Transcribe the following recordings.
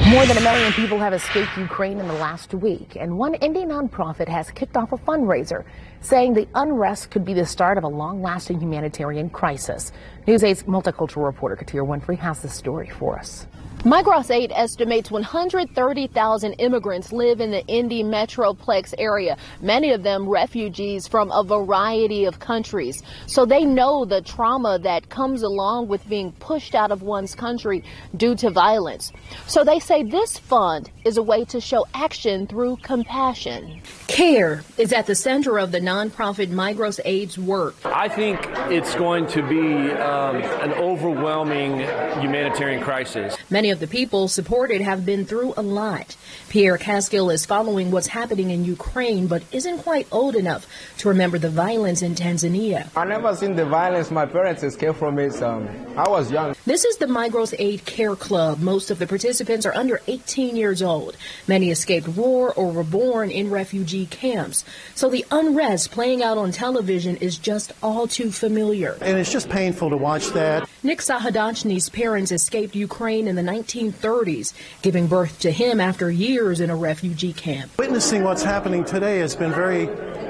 More than 1 million people have escaped Ukraine in the last week, and one Indian nonprofit has kicked off a fundraiser saying the unrest could be the start of a long-lasting humanitarian crisis. News 8's multicultural reporter Katia Winfrey has the story for us. Migros Aid estimates 130,000 immigrants live in the Indy Metroplex area, many of them refugees from a variety of countries. So they know the trauma that comes along with being pushed out of one's country due to violence. So they say this fund is a way to show action through compassion. Care is at the center of the nonprofit Migros Aid's work. I think it's going to be an overwhelming humanitarian crisis. Many of the people supported have been through a lot. Pierre Caskill is following what's happening in Ukraine, but isn't quite old enough to remember the violence in Tanzania. I never seen the violence. My parents escaped from it. I was young. This is the Migros Aid Care Club. Most of the participants are under 18 years old. Many escaped war or were born in refugee camps. So the unrest playing out on television is just all too familiar. And it's just painful to watch that. Nick Sahadachny's parents escaped Ukraine in the 1930s, giving birth to him after years in a refugee camp. Witnessing what's happening today has been very,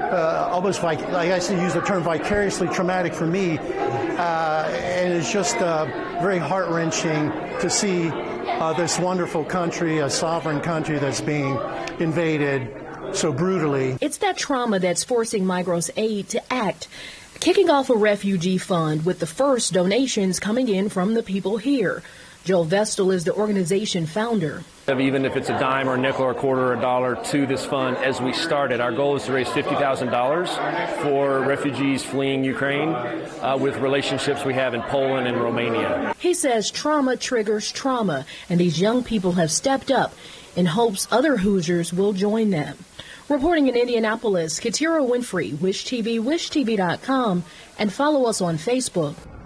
almost like I used to use the term vicariously traumatic for me. And it's just very heart-wrenching to see this wonderful country, a sovereign country that's being invaded so brutally. It's that trauma that's forcing Migros Aid to act, kicking off a refugee fund with the first donations coming in from the people here. Joel Vestal is the organization founder. Even if it's a dime or a nickel or a quarter or a dollar to this fund, as we started, our goal is to raise $50,000 for refugees fleeing Ukraine with relationships we have in Poland and Romania. He says trauma triggers trauma, and these young people have stepped up in hopes other Hoosiers will join them. Reporting in Indianapolis, Katia Winfrey, Wish TV, wishtv.com, and follow us on Facebook.